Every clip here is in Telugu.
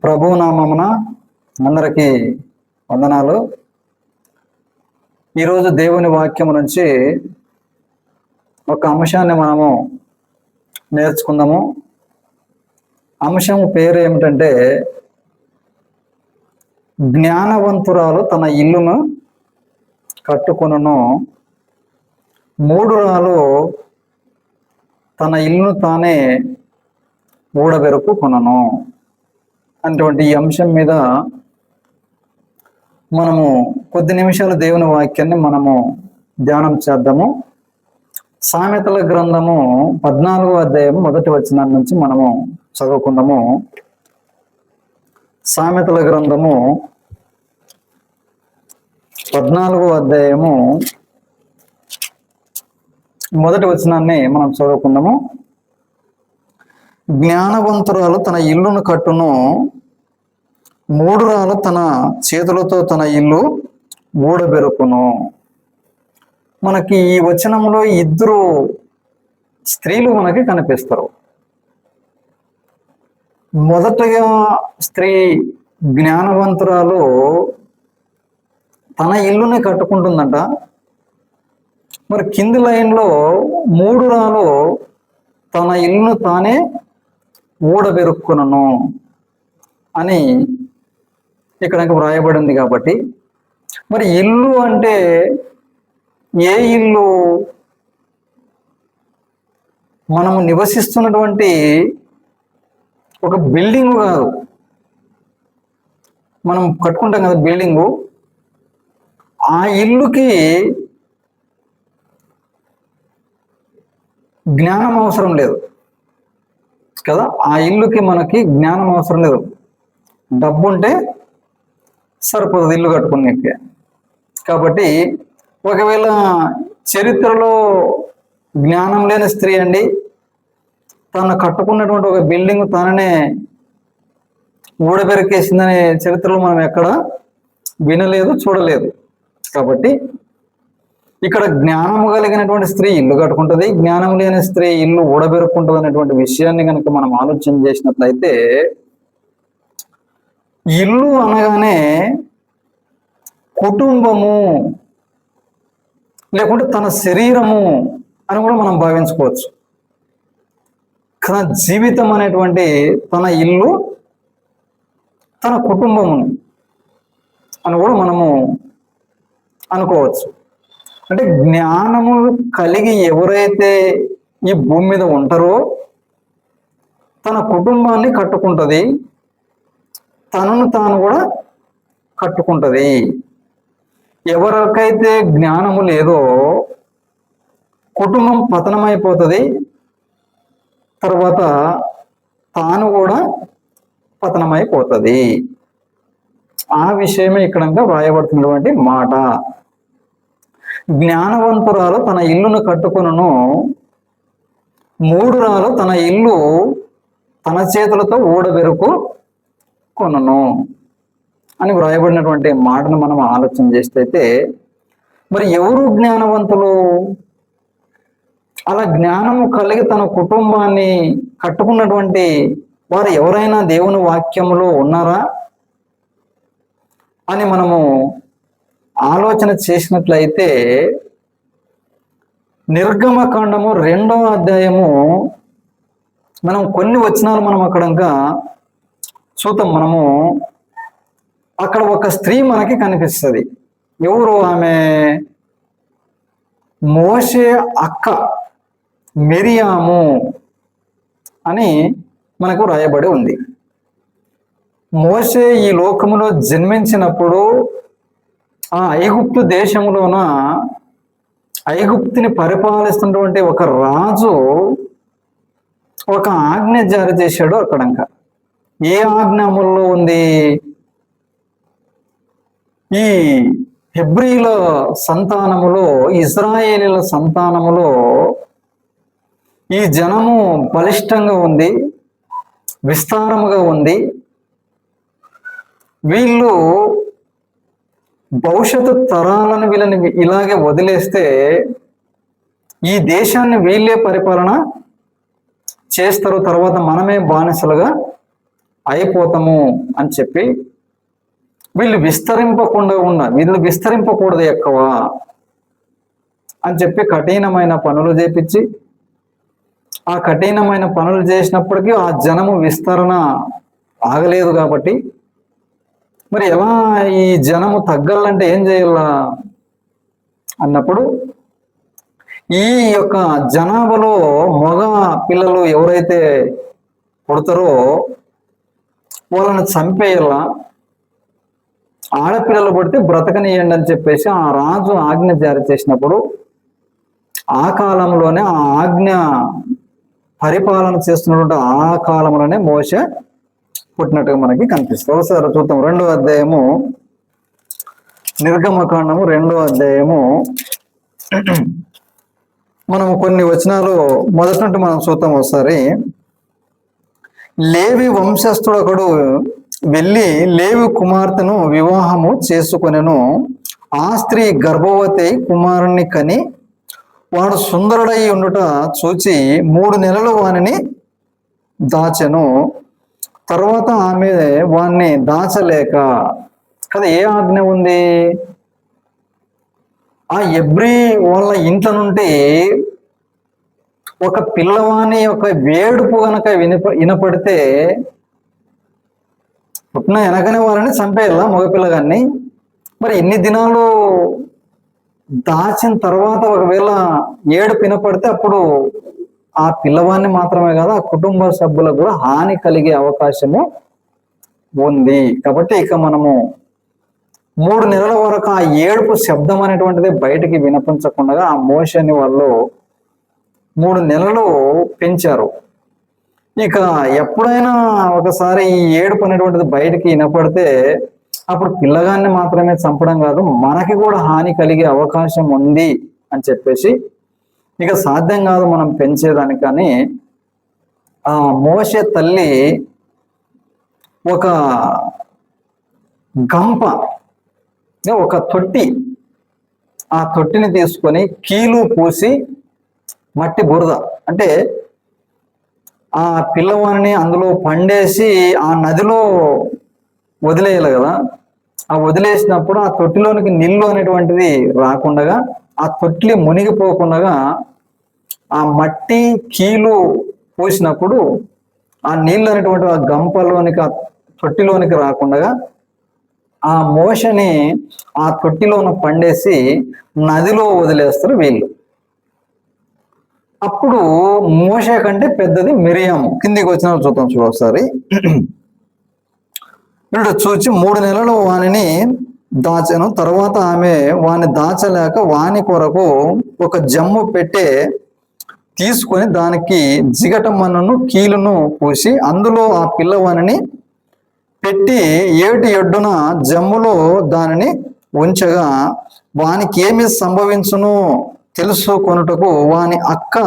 ప్రభువు నామమున అందరికీ వందనాలు. ఈరోజు దేవుని వాక్యం నుంచి ఒక అంశాన్ని మనము నేర్చుకుందాము. అంశం పేరు ఏమిటంటే, జ్ఞానవంతురాలు తన ఇల్లును కట్టుకొనును, మూఢురాలు తన ఇల్లును తానే ఊడబెరుకుకొనును అటువంటి ఈ అంశం మీద మనము కొద్ది నిమిషాలు దేవుని వాక్యాన్ని మనము ధ్యానం చేద్దాము. సామెతల గ్రంథము 14వ అధ్యాయం 1వ వచనం నుంచి మనము చదువుకుందాము. సామెతల గ్రంథము 14వ అధ్యాయము 1వ వచనాన్ని మనం చదువుకుందాము. జ్ఞానవంతురాలు తన ఇల్లును కట్టును, మూఢురాలు తన చేతులతో తన ఇల్లు ఊడబెరుకును. మనకి ఈ వచనంలో ఇద్దరు స్త్రీలు మనకి కనిపిస్తారు. మొదటగా స్త్రీ జ్ఞానవంతురాలు తన ఇల్లుని కట్టుకుంటుందంట. మరి కింది లైన్లో మూఢురాలు తన ఇల్లును తానే ఊడబెరుక్కునను అని ఇక్కడ వ్రాయబడింది. కాబట్టి మరి ఇల్లు అంటే ఏ ఇల్లు? మనము నివసిస్తున్నటువంటి ఒక బిల్డింగు కాదు. మనం కట్టుకుంటాం కదా బిల్డింగు, ఆ ఇల్లుకి జ్ఞానం అవసరం లేదు కదా. ఆ ఇల్లుకి మనకి జ్ఞానం అవసరం లేదు. డబ్బు ఉంటే సరిపోతుంది ఇల్లు కట్టుకునేకి. కాబట్టి ఒకవేళ చరిత్రలో జ్ఞానం లేని స్త్రీ అండి తను కట్టుకున్నటువంటి ఒక బిల్డింగ్ తననే ఊడబెరికేసిందనే చరిత్రలో మనం ఎక్కడ వినలేదు, చూడలేదు. కాబట్టి ఇక్కడ జ్ఞానము కలిగినటువంటి స్త్రీ ఇల్లు కట్టుకుంటుంది, జ్ఞానం లేని స్త్రీ ఇల్లు ఊడబెరుక్కుంటుంది అనేటువంటి విషయాన్ని కనుక మనం ఆలోచన చేసినట్లయితే, ఇల్లు అనగానే కుటుంబము లేకుంటే తన శరీరము అని కూడా మనం భావించుకోవచ్చు. తన జీవితం అనేటువంటి తన ఇల్లు, తన కుటుంబము అని కూడా మనము అనుకోవచ్చు. అంటే జ్ఞానము కలిగి ఎవరైతే ఈ భూమి మీద ఉంటారో తన కుటుంబాన్ని కట్టుకుంటుంది, తనను తాను కూడా కట్టుకుంటుంది. ఎవరికైతే జ్ఞానము లేదో కుటుంబం పతనమైపోతుంది, తర్వాత తాను కూడా పతనమైపోతుంది. ఆ విషయమే ఇక్కడ వ్రాయబడుతున్నటువంటి మాట. జ్ఞానవంతురాలు తన ఇల్లును కట్టుకొనును, మూఢురాలు తన ఇల్లు తన చేతులతో ఊడబెరుకు కొనును అని వ్రాయబడినటువంటి మాటను మనం ఆలోచన చేస్తే, మరి ఎవరు జ్ఞానవంతులు? అలా జ్ఞానము కలిగి తన కుటుంబాన్ని కట్టుకున్నటువంటి వారు ఎవరైనా దేవుని వాక్యములో ఉన్నారా అని మనము ఆలోచన చేసినట్లయితే, నిర్గమకాండము 2వ అధ్యాయము మనం కొన్ని వచనాలు మనం అక్కడ చూద్దాం. మనము అక్కడ ఒక స్త్రీ మనకి కనిపిస్తుంది. ఎవరు ఆమె? మోషే అక్క మిరియాము అని మనకు రాయబడి ఉంది. మోషే ఈ లోకములో జన్మించినప్పుడు ఆ ఐగుప్తు దేశంలోన ఐగుప్తుని పరిపాలిస్తున్నటువంటి ఒక రాజు ఒక ఆజ్ఞ జారీ చేశాడు. అక్కడంక ఏ ఆజ్ఞ అమల్లో ఉంది? ఈ హెబ్రీల సంతానములో, ఇజ్రాయేలీల సంతానములో ఈ జనము బలిష్టంగా ఉంది, విస్తారముగా ఉంది. వీళ్ళు భవిష్యత్తు తరాలను వీళ్ళని ఇలాగే వదిలేస్తే ఈ దేశాన్ని వీళ్ళే పరిపాలన చేస్తారు, తర్వాత మనమే బానిసలుగా అయిపోతాము అని చెప్పి వీళ్ళు విస్తరింపకూడదు ఎక్కువ అని చెప్పి కఠినమైన పనులు చేపించి, ఆ కఠినమైన పనులు చేసినప్పటికీ ఆ జనము విస్తరణ ఆగలేదు. కాబట్టి మరి ఎలా ఈ జనము తగ్గాలంటే ఏం చేయాలా అన్నప్పుడు, ఈ యొక్క జనాభాలో మగ పిల్లలు ఎవరైతే పుడతారో వాళ్ళని చంపేయాలా, ఆడపిల్లలు పుడితే బ్రతకనియండి అని చెప్పేసి ఆ రాజు ఆజ్ఞ జారీ చేసినప్పుడు, ఆ కాలంలోనే ఆ ఆజ్ఞ పరిపాలన చేస్తున్నటువంటి ఆ కాలంలోనే మోషే పుట్టినట్టుగా మనకి కనిపిస్తుంది. ఒకసారి చూద్దాం. 2వ అధ్యాయము, నిర్గమకాండము 2వ అధ్యాయము, మనం కొన్ని వచనాలు మొదటి నుండి మనం చూద్దాం. ఒకసారి, లేవి వంశస్థుడొకడు వెళ్ళి లేవి కుమార్తెను వివాహము చేసుకొనెను. ఆ స్త్రీ గర్భవతి కుమారుణ్ణి కని వాడు సుందరుడై ఉండుట చూచి 3 నెలలు వానిని దాచెను. తర్వాత ఆమె వాణ్ణి దాచలేక, కదా ఏ ఆజ్ఞ ఉంది? ఆ ఎబ్రీ వాళ్ళ ఇంట్లో నుండి ఒక పిల్లవాని యొక్క వేడుపు గనక వినపడితే పుట్టిన వెనకనే వారిని చంపేయాలా మగపిల్లగాన్ని. మరి ఇన్ని దినాలు దాచిన తర్వాత ఒకవేళ ఏడుపు వినపడితే అప్పుడు ఆ పిల్లవాడిని మాత్రమే కాదు ఆ కుటుంబ సభ్యులకు కూడా హాని కలిగే అవకాశము ఉంది. కాబట్టి ఇక మనము 3 నెలల వరకు ఆ ఏడుపు శబ్దం అనేటువంటిది బయటికి వినిపించకుండా ఆ మోషేని వాళ్ళు 3 నెలలు పెంచారు. ఇక ఎప్పుడైనా ఒకసారి ఈ ఏడుపు అనేటువంటిది బయటికి వినపడితే అప్పుడు పిల్లగాన్ని మాత్రమే చంపడం కాదు, మనకి కూడా హాని కలిగే అవకాశం ఉంది అని చెప్పేసి ఇక సాధ్యం కాదు మనం పెంచేదానికని ఆ మోషే తల్లి ఒక గంప, ఒక తొట్టి, ఆ తొట్టిని తీసుకొని కీలు పూసి మట్టి బురద అంటే ఆ పిల్లవాడిని అందులో పండేసి ఆ నదిలో వదిలేయాలి కదా. ఆ వదిలేసినప్పుడు ఆ తొట్టిలోనికి నీళ్ళు అనేటువంటిది రాకుండా, ఆ తొట్టి మునిగిపోకుండా ఆ మట్టి కీలు పోసినప్పుడు ఆ నీళ్ళు అనేటువంటి ఆ గంపలోనికి ఆ తొట్టిలోనికి రాకుండా ఆ మోషని ఆ తొట్టిలోన పండేసి నదిలో వదిలేస్తారు వీళ్ళు. అప్పుడు మోషే కంటే పెద్దది మిరియాము. కిందికి వచ్చిన చూద్దాం ఒకసారి. చూచి 3 నెలలు వానిని దాచెను. తర్వాత ఆమె వాని దాచలేక వాని కొరకు ఒక జమ్ము పెట్టే తీసుకొని దానికి జిగటమన్నును కీలును పూసి అందులో ఆ పిల్లవానిని పెట్టి ఏటి ఎడ్డున జమ్ములో దానిని ఉంచగా వానికి ఏమి సంభవించును తెలుసుకొనుటకు వాని అక్క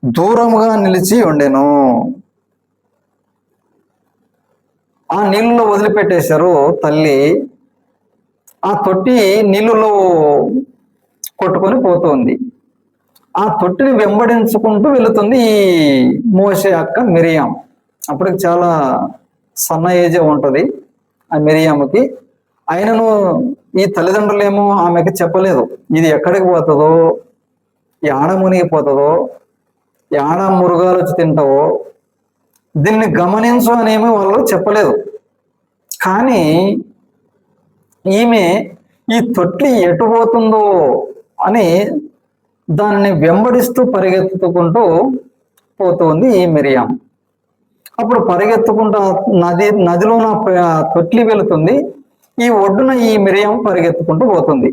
దూరముగా నిలిచి ఉండెను. ఆ నీళ్ళలో వదిలిపెట్టేశారు తల్లి. ఆ తొట్టి నీళ్ళలో కొట్టుకొని పోతుంది. ఆ తొట్టిని వెంబడించుకుంటూ వెళుతుంది ఈ మోషే అక్క మిరియాం. అప్పటికి చాలా సన్న ఏజే ఉంటుంది ఆ మిరియాముకి. అయినను ఈ తల్లిదండ్రులేమో ఆమెకి చెప్పలేదు ఇది ఎక్కడికి పోతుందో, యాడ మునిగిపోతుందో, యాడ మురుగాలు వచ్చి తింటావో, దీన్ని గమనించు అనేమి వాళ్ళు చెప్పలేదు. కానీ ఈమె ఈ తొట్టి ఎటు పోతుందో అని దానిని వెంబడిస్తూ పరిగెత్తుకుంటూ పోతుంది ఈ మిరియాం. అప్పుడు పరిగెత్తుకుంటూ నదిలో తొట్లి వెళుతుంది. ఈ ఒడ్డున ఈ మిరియాం పరిగెత్తుకుంటూ పోతుంది.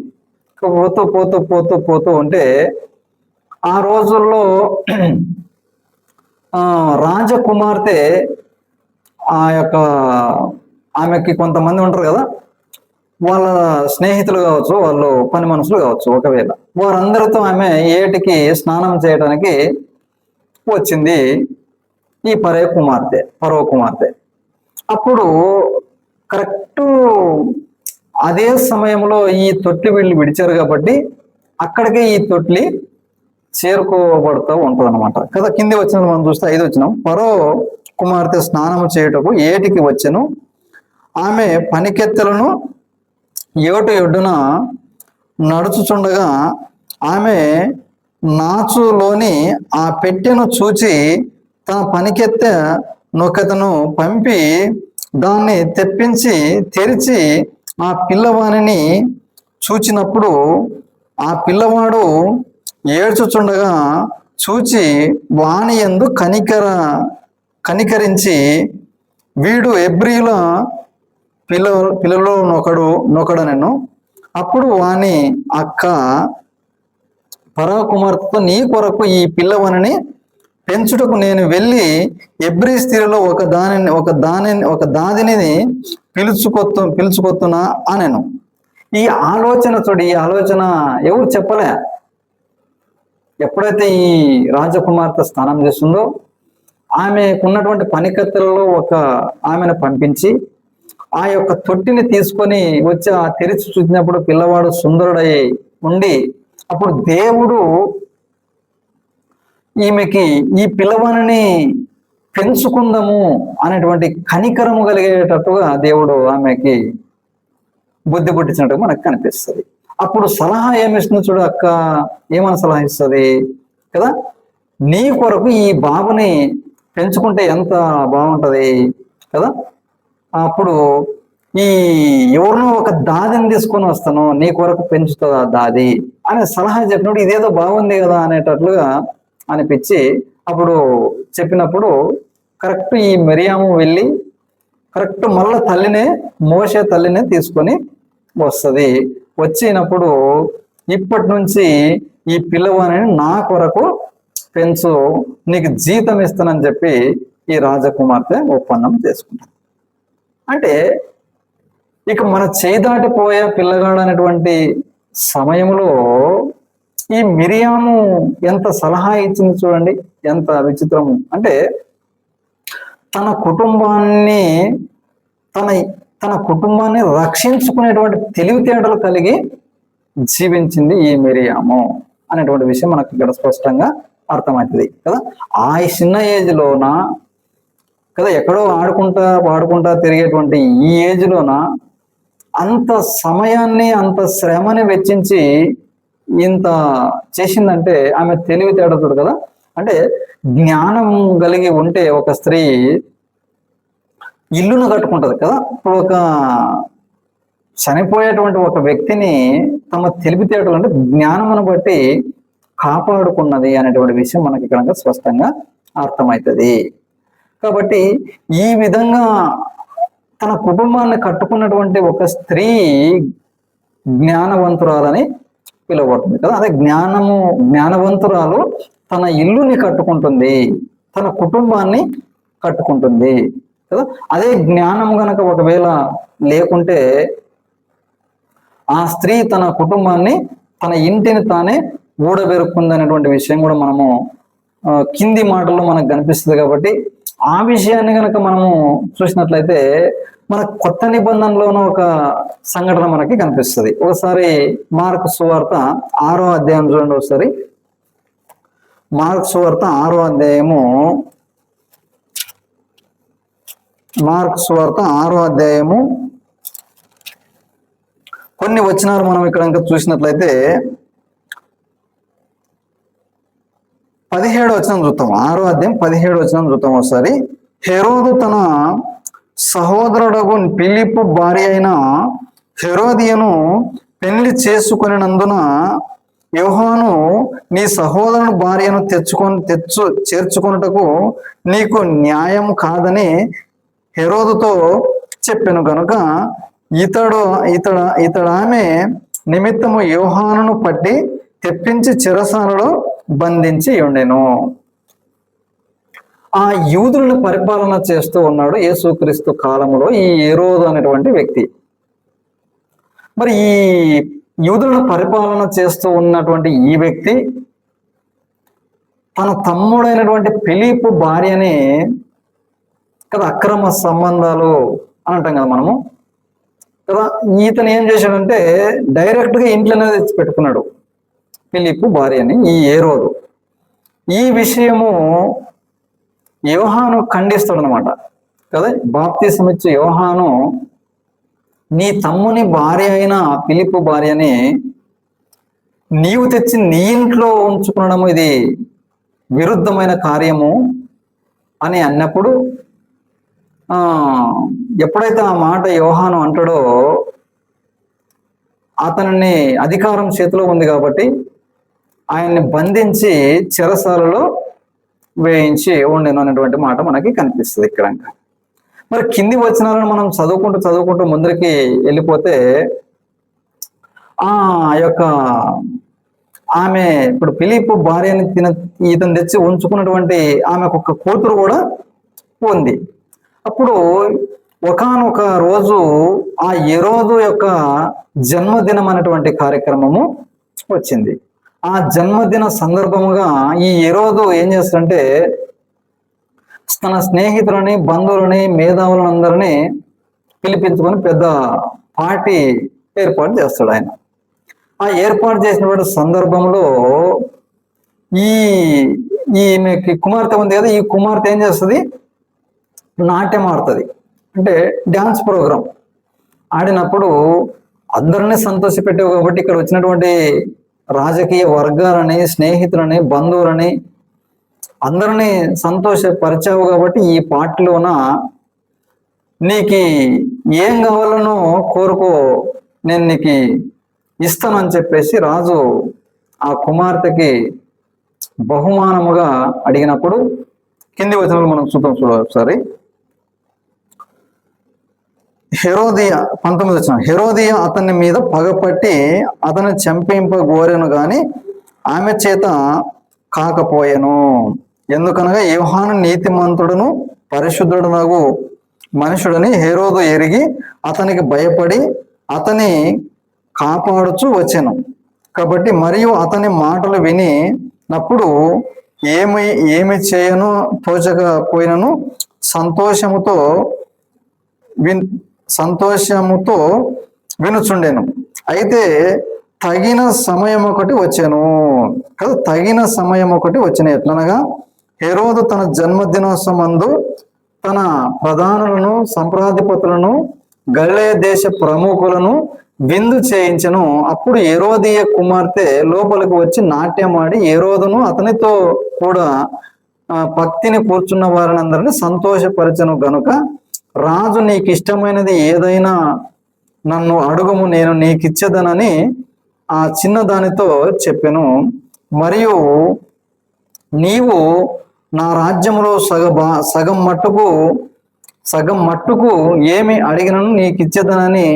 పోతూ పోతూ పోతూ పోతూ ఉంటే ఆ రోజుల్లో రాజకుమార్తె ఆ యొక్క ఆమెకి కొంతమంది ఉంటారు కదా, వాళ్ళ స్నేహితులు కావచ్చు, వాళ్ళు పని మనుషులు కావచ్చు, ఒకవేళ వారందరితో ఆమె ఏటికి స్నానం చేయడానికి వచ్చింది ఈ ఫరో కుమార్తె. అప్పుడు కరెక్ట్ అదే సమయంలో ఈ తొట్లి వీళ్ళు విడిచారు కాబట్టి అక్కడికే ఈ తొట్లి చేరుకోబడుతూ ఉంటుంది అనమాట కదా. కింది వచ్చిన మనం చూస్తే 5 వచ్చినాం. ఫరో కుమార్తె స్నానము చేయుటకు ఏటికి వచ్చెను. ఆమె పనికెత్తెలను ఏటు ఎడ్డున నడుచుచుండగా ఆమె నాచులోని ఆ పెట్టెను చూచి తన పనికెత్తె నొకతను పంపి దాన్ని తెప్పించి తెరిచి ఆ పిల్లవానిని చూచినప్పుడు ఆ పిల్లవాడు ఏడ్చుచుండగా చూచి వాని యందు కనికరించి వీడు హెబ్రీయుల పిల్లలో నొకడనెను. అప్పుడు వాని అక్క ఫరో కుమార్తెతో, నీ కొరకు ఈ పిల్లవానిని పెంచుటకు నేను వెళ్ళి హెబ్రీ స్త్రీలో ఒక దాదిని పిలుచుకొత్తునా అనెను. ఈ ఆలోచన చూడు, ఈ ఆలోచన ఎవరు చెప్పలే. ఎప్పుడైతే ఈ రాజకుమార్తె స్నానం చేస్తుందో ఆమెకున్నటువంటి పనికత్తెలలో ఒక ఆమెను పంపించి ఆ యొక్క తొట్టిని తీసుకొని వచ్చి ఆ తెరిచి చూసినప్పుడు పిల్లవాడు సుందరుడై ఉండి, అప్పుడు దేవుడు ఈమెకి ఈ పిల్లవాడిని పెంచుకుందాము అనేటువంటి కనికరము కలిగేటట్టుగా దేవుడు ఆమెకి బుద్ధి పుట్టించినట్టుగా మనకు కనిపిస్తుంది. అప్పుడు సలహా ఏమిస్తుంది చూడు, అక్క ఏమని సలహా ఇస్తుంది కదా, నీ కొరకు ఈ బాబుని పెంచుకుంటే ఎంత బాగుంటది కదా. అప్పుడు ఈ ఎవరినో ఒక దాదిని తీసుకొని వస్తాను, నీ కొరకు పెంచుతుంది ఆ దాది అనే సలహా చెప్పినప్పుడు ఇదేదో బాగుంది కదా అనేటట్లుగా అనిపించి అప్పుడు చెప్పినప్పుడు కరెక్ట్ ఈ మిరియాము వెళ్ళి కరెక్ట్ మళ్ళీ మోషే తల్లినే తీసుకొని వస్తుంది. వచ్చినప్పుడు ఇప్పటి నుంచి ఈ పిల్లవాణిని నా కొరకు పెంచు, నీకు జీతం ఇస్తానని చెప్పి ఈ రాజకుమార్తె ఒప్పందం చేసుకుంటారు. అంటే ఇక మన చేదాటిపోయే పిల్లగాడు అనేటువంటి సమయంలో ఈ మిరియాము ఎంత సలహా ఇచ్చింది చూడండి, ఎంత విచిత్రము. అంటే తన కుటుంబాన్ని రక్షించుకునేటువంటి తెలివితేటలు కలిగి జీవించింది ఈ మిరియాము అనేటువంటి విషయం మనకు ఇక్కడ స్పష్టంగా అర్థమవుతుంది కదా. ఆ చిన్న ఏజ్లోన కదా, ఎక్కడో పాడుకుంటా తిరిగేటువంటి ఈ ఏజ్లోన అంత సమయాన్ని అంత శ్రమని వెచ్చించి ఇంత చేసిందంటే ఆమె తెలివితేటతుడు కదా. అంటే జ్ఞానం కలిగి ఉంటే ఒక స్త్రీ ఇల్లును కట్టుకుంటది కదా. ఇప్పుడు ఒక చనిపోయేటువంటి ఒక వ్యక్తిని తమ తెలివితేటలు అంటే జ్ఞానమును బట్టి కాపాడుకున్నది అనేటువంటి విషయం మనకి ఇక్కడ స్పష్టంగా అర్థమవుతుంది. కాబట్టి ఈ విధంగా తన కుటుంబాన్ని కట్టుకున్నటువంటి ఒక స్త్రీ జ్ఞానవంతురాలని పిలువబడుతుంది కదా. అదే జ్ఞానవంతురాలు తన ఇల్లుని కట్టుకుంటుంది, తన కుటుంబాన్ని కట్టుకుంటుంది కదా. అదే జ్ఞానం గనక ఒకవేళ లేకుంటే ఆ స్త్రీ తన కుటుంబాన్ని తన ఇంటిని తానే ఊడబెరుక్కుంది అనేటువంటి విషయం కూడా మనము కింది మాటల్లో మనకు కనిపిస్తుంది. కాబట్టి ఆ విషయాన్ని కనుక మనము చూసినట్లయితే మన కొత్త నిబంధనలోనూ ఒక సంఘటన మనకి కనిపిస్తుంది. ఒకసారి మార్కు సువార్త 6వ అధ్యాయం చూడండి. ఒకసారి మార్కు సువార్త 6వ అధ్యాయము, మార్కు సువార్త 6వ అధ్యాయము కొన్ని వచనాలు మనం ఇక్కడ ఇంకా చూసినట్లయితే 17వ వచనం చూద్దాం. 6వ అధ్యాయం 17వ వచనం చూద్దాం ఒకసారి. హెరోదు తన సహోదరుడగు ఫిలిప్పు భార్య అయిన హెరోదియను పెళ్లి చేసుకొనినందున యోహాను నీ సహోదరుని భార్యను చేర్చుకొనుటకు నీకు న్యాయం కాదని హెరోదుతో చెప్పెను కనుక ఇతడామె నిమిత్తము యోహానును పట్టి తెప్పించి చెరసాలలో బంధించి ఉండెను. ఆ యూదులను పరిపాలన చేస్తూ ఉన్నాడు యేసుక్రీస్తు కాలంలో ఈ హెరోదు అనేటువంటి వ్యక్తి. మరి ఈ యూదులను పరిపాలన చేస్తూ ఉన్నటువంటి ఈ వ్యక్తి తన తమ్ముడైనటువంటి ఫిలిప్పు భార్యని కదా అక్రమ సంబంధాలు అని అంటాం కదా మనము కదా. ఈతను ఏం చేశాడంటే డైరెక్ట్గా ఇంట్లోనే తెచ్చి పెట్టుకున్నాడు ఫిలిప్పు భార్యని ఈ హెరోదు. ఈ విషయము యోహాను ఖండిస్తాడు అనమాట కదా. బాప్తిసం ఇచ్చే యోహాను నీ తమ్ముని భార్య అయిన ఫిలిప్పు భార్యని నీవు తెచ్చి నీ ఇంట్లో ఉంచుకునడం ఇది విరుద్ధమైన కార్యము అని అన్నప్పుడు ఎప్పుడైతే ఆ మాట యోహాను అంటాడో అతనిని అధికారం చేతిలో ఉంది కాబట్టి ఆయన్ని బంధించి చెరసాలలో వేయించి ఉండెను అనేటువంటి మాట మనకి కనిపిస్తుంది ఇక్కడ. మరి కింది వచనాలను మనం చదువుకుంటూ ముందరికి వెళ్ళిపోతే ఆ యొక్క ఆమె ఇప్పుడు ఫిలిప్పు భార్యని ఇతను తెచ్చి ఉంచుకున్నటువంటి ఆమెకు ఒక కూతురు కూడా ఉంది. అప్పుడు ఒకానొక రోజు ఆ హెరోదు యొక్క జన్మదినం అనేటువంటి కార్యక్రమము వచ్చింది. ఆ జన్మదిన సందర్భముగా ఈ హెరోదు ఏం చేస్తాడంటే తన స్నేహితులని, బంధువులని, మేధావులను అందరినీ పిలిపించుకొని పెద్ద పార్టీ ఏర్పాటు చేస్తాడు ఆయన. ఆ ఏర్పాటు చేసినటువంటి సందర్భంలో ఈమెకి కుమార్తె ఉంది కదా, ఈ కుమార్తె ఏం చేస్తుంది, నాట్యం ఆడుతుంది. అంటే డ్యాన్స్ ప్రోగ్రాం ఆడినప్పుడు అందరినీ సంతోషపెట్టావు కాబట్టి ఇక్కడ వచ్చినటువంటి రాజకీయ వర్గాలని, స్నేహితులని, బంధువులని అందరినీ సంతోషపరిచావు కాబట్టి ఈ పార్టీలోన నీకు ఏం కావాలనో కోరుకో, నేను నీకు ఇస్తానని చెప్పేసి రాజు ఆ కుమార్తెకి బహుమానముగా అడిగినప్పుడు కింది వచనాలు మనం చూద్దాం ఒకసారి. హెరోదియా 19 వచనం, హెరోదియా అతని మీద పగపట్టి అతను చంపింపగోరెను గాని ఆమె చేత కాకపోయెను. ఎందుకనగా యోహాను నీతిమంతుడును పరిశుద్ధుడునగు మనుషుడని హెరోదు ఎరిగి అతనికి భయపడి అతని కాపాడుచు వచ్చెను. కాబట్టి మరియు అతని మాటలు వినినప్పుడు ఏమి చేయను తోచకపోయినను సంతోషముతో వినుచుండెను. అయితే తగిన సమయం ఒకటి వచ్చాను కదా, తగిన సమయం ఒకటి వచ్చిన ఎట్లనగా హెరోదు తన జన్మదినోత్సవమందు తన ప్రధానులను, సంప్రాధిపతులను, గలిలయ దేశ ప్రముఖులను విందు చేయించను. అప్పుడు హెరోదియ కుమార్తె లోపలికి వచ్చి నాట్యమాడి హెరోదును అతనితో కూడా భక్తిని కూర్చున్న వారిని అందరినీ సంతోషపరచను గనుక రాజు నీకు ఇష్టమైనది ఏదైనా నన్ను అడుగుము, నేను నీకు ఇచ్చేదనని ఆ చిన్నదానితో చెప్పెను. మరియు నీవు నా రాజ్యంలో సగం మట్టుకు ఏమి అడిగినను నీకు ఇచ్చేదనని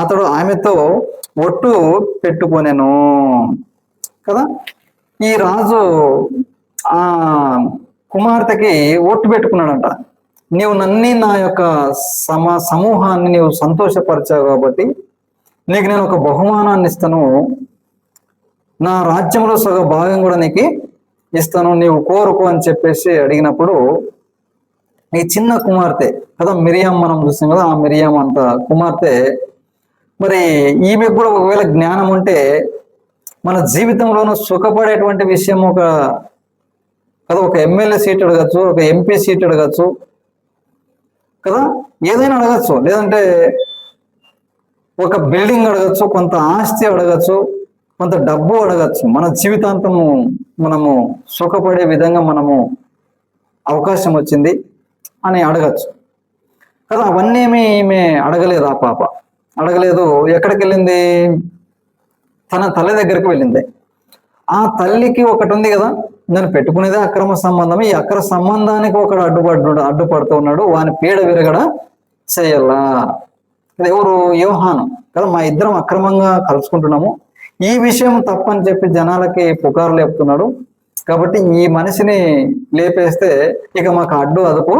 అతడు ఆమెతో ఒట్టు పెట్టుకొనెను కదా. ఈ రాజు ఆ కుమార్తెకి ఒట్టు పెట్టుకున్నాడంట, నీవు నన్ని నా యొక్క సమూహాన్ని నీవు సంతోషపరిచావు కాబట్టి నీకు నేను ఒక బహుమానాన్ని ఇస్తాను, నా రాజ్యంలో సగ భాగం కూడా నీకు ఇస్తాను, నీవు కోరుకో అని చెప్పేసి అడిగినప్పుడు ఈ చిన్న కుమార్తె కదా, మిరియాం మనం చూస్తాం కదా, ఆ మిరియాం అంత కుమార్తె, మరి ఈమెకు కూడా ఒకవేళ జ్ఞానం ఉంటే మన జీవితంలోనూ సుఖపడేటువంటి విషయం ఒక ఎమ్మెల్యే సీట్ అడగచ్చు, ఒక ఎంపీ సీట్ అడగచ్చు కదా, ఏదైనా అడగచ్చు, లేదంటే ఒక బిల్డింగ్ అడగచ్చు, కొంత ఆస్తి అడగచ్చు, కొంత డబ్బు అడగచ్చు. మన జీవితాంతము మనము సుఖపడే విధంగా మనము అవకాశం వచ్చింది అని అడగచ్చు కదా. అవన్నీ ఈమె అడగలేదు, ఆ పాప అడగలేదు. ఎక్కడికి వెళ్ళింది, తన తల్లి దగ్గరికి వెళ్ళింది. ఆ తల్లికి ఒకటి ఉంది కదా, నేను పెట్టుకునేదే అక్రమ సంబంధం, ఈ అక్రమ సంబంధానికి ఒకడు అడ్డుపడుతూ ఉన్నాడు, వాని పీడ విరగడ చేయాలా. ఎవరు, యోహాను కదా, మా ఇద్దరం అక్రమంగా కలుసుకుంటున్నాము, ఈ విషయం తప్పని చెప్పి జనాలకి పుకారు లేపుతున్నాడు, కాబట్టి ఈ మనిషిని లేపేస్తే ఇక మాకు అదుపు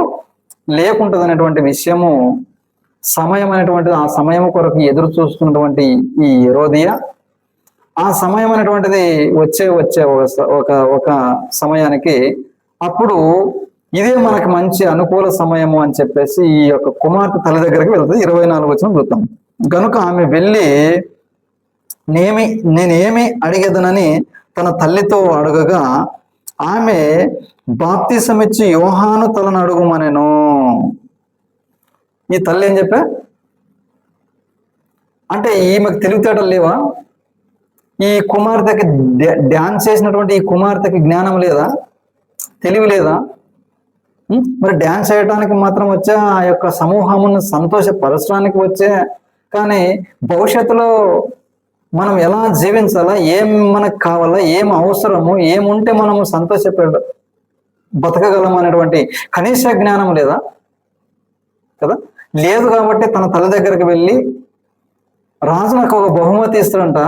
లేకుంటుంది అనేటువంటి విషయము సమయం అనేటువంటిది, ఆ సమయం కొరకు ఎదురు చూస్తున్నటువంటి ఈ హెరోదియా ఆ సమయం అనేటువంటిది వచ్చే ఒక సమయానికి అప్పుడు ఇదే మనకి మంచి అనుకూల సమయము అని చెప్పేసి ఈ యొక్క కుమార్తె తల్లి దగ్గరికి వెళ్తుంది. 24 వచనం చూద్దాం. కనుక ఆమె వెళ్ళి నేనేమి అడిగేదనని తన తల్లితో అడగగా ఆమె బాప్తిసమిచ్చి యోహాను తలను అడుగుమనెను. ఈ తల్లి ఏం చెప్పా అంటే ఈమెకు తెలివితేటలు లేవా? ఈ కుమార్తెకి డ్యాన్స్ చేసినటువంటి ఈ కుమార్తెకి జ్ఞానం లేదా, తెలివి లేదా? మరి డ్యాన్స్ చేయడానికి మాత్రం వచ్చే, ఆ యొక్క సమూహమును సంతోషపరచడానికి వచ్చే, కానీ భవిష్యత్తులో మనం ఎలా జీవించాలా, ఏం మనకు కావాలా, ఏం అవసరము, ఏముంటే మనము బతకగలం అనేటువంటి కనీస జ్ఞానం లేదా కదా? లేదు. కాబట్టి తన తల్లి దగ్గరికి వెళ్ళి రాజు నాకు ఒక బహుమతి ఇస్తాడంట,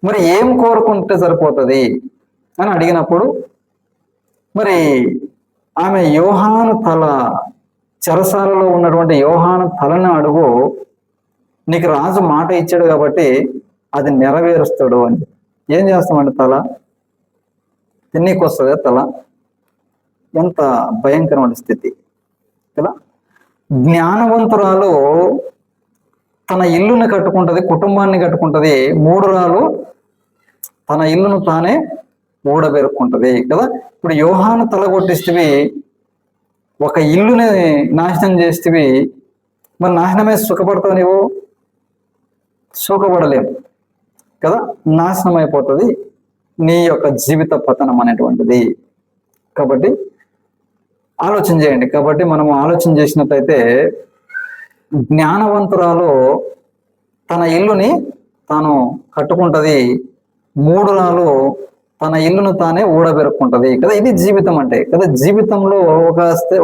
మరి ఏం కోరుకుంటే సరిపోతుంది అని అడిగినప్పుడు, మరి ఆమె యోహాను తల, చెరసాలలో ఉన్నటువంటి యోహాను తలను అడుగు, నీకు రాజు మాట ఇచ్చాడు కాబట్టి అది నెరవేరుస్తాడు అని. ఏం చేస్తామండి? తల తిన్నీకి వస్తుంది తల. ఎంత భయంకరమైన స్థితి కదా. జ్ఞానవంతురాలు తన ఇల్లుని కట్టుకుంటది, కుటుంబాన్ని కట్టుకుంటది. మూఢురాలు తన ఇల్లును తానే ఊడబెరుక్కుంటది కదా. ఇప్పుడు యోహాను తల కొట్టిస్తేవి, ఒక ఇల్లుని నాశనం చేస్తేవి, మరి నాశనమే సుఖపడతావు నీవు? సుఖపడలేవు కదా. నాశనం అయిపోతుంది నీ యొక్క జీవిత పతనం అనేటువంటిది. కాబట్టి ఆలోచన చేయండి. కాబట్టి మనము ఆలోచన చేసినట్లయితే, జ్ఞానవంతురాలు తన ఇల్లుని తాను కట్టుకుంటది, మూఢురాలు తన ఇల్లును తానే ఊడబెరుక్కుంటది కదా. ఇది జీవితం అంటే కదా. జీవితంలో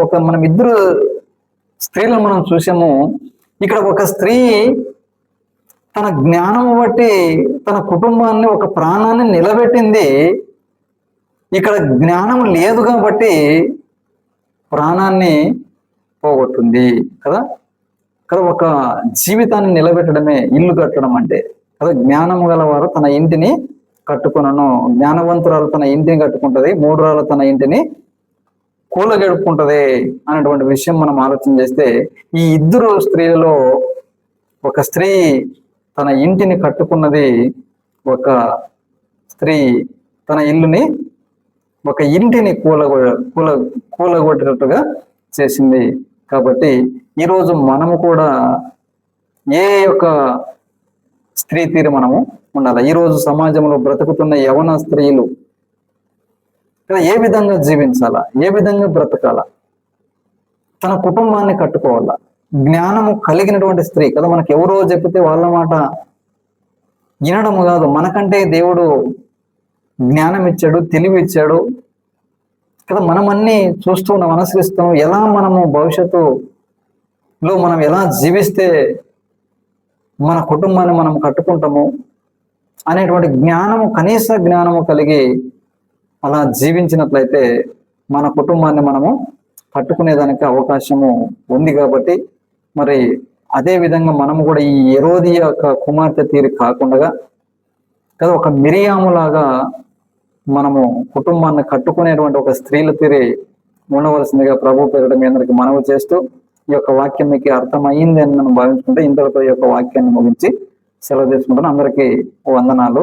ఒక మనం ఇద్దరు స్త్రీలను మనం చూసాము. ఇక్కడ ఒక స్త్రీ తన జ్ఞానం బట్టి తన కుటుంబాన్ని, ఒక ప్రాణాన్ని నిలబెట్టింది. ఇక్కడ జ్ఞానం లేదు కాబట్టి ప్రాణాన్ని పోగొట్టింది కదా. కదా, ఒక జీవితాన్ని నిలబెట్టడమే ఇల్లు కట్టడం అంటే కదా. జ్ఞానము గలవారు తన ఇంటిని కట్టుకునను. జ్ఞానవంతురాలు తన ఇంటిని కట్టుకుంటది, మూఢురాలు తన ఇంటిని కూలగెడుపుకుంటది అనేటువంటి విషయం మనం ఆలోచన చేస్తే, ఈ ఇద్దరు స్త్రీలలో ఒక స్త్రీ తన ఇంటిని కట్టుకున్నది, ఒక స్త్రీ తన ఇల్లుని, ఒక ఇంటిని కూలగొట్టినట్టుగా చేసింది. కాబట్టి ఈరోజు మనము కూడా ఏ యొక్క స్త్రీ తీరు మనము ఉండాలి. ఈరోజు సమాజంలో బ్రతుకుతున్న యవన స్త్రీలు ఏ విధంగా జీవించాలా, ఏ విధంగా బ్రతకాలా, తన కుటుంబాన్ని కట్టుకోవాలా, జ్ఞానము కలిగినటువంటి స్త్రీ కదా. మనకు ఎవరో చెప్తే వాళ్ళ మాట వినడము కాదు, మనకంటే దేవుడు జ్ఞానం ఇచ్చాడు, తెలివి ఇచ్చాడు కదా. మనం అన్ని చూస్తూ ఉన్నాం, అనుసరిస్తాం. ఎలా మనము భవిష్యత్తులో మనం ఎలా జీవిస్తే మన కుటుంబాన్ని మనం కట్టుకుంటాము అనేటువంటి జ్ఞానము, కనీస జ్ఞానము కలిగి అలా జీవించినట్లయితే మన కుటుంబాన్ని మనము కట్టుకునేదానికి అవకాశము ఉంది. కాబట్టి మరి అదే విధంగా మనము కూడా ఈ హెరోదియ యొక్క కుమార్తె తీరు కాకుండా కదా, ఒక మిరియాములాగా మనము కుటుంబాన్ని కట్టుకునేటువంటి ఒక స్త్రీల తీరి ఉండవలసిందిగా ప్రభు పేరిట మీ అందరికి మనవి చేస్తూ, ఈ యొక్క వాక్యం మీకు అర్థమైంది అని నేను భావించుకుంటే ఇంతటితో ఈ యొక్క వాక్యాన్ని ముగించి సెలవు తీసుకుంటాను. అందరికీ వందనాలు.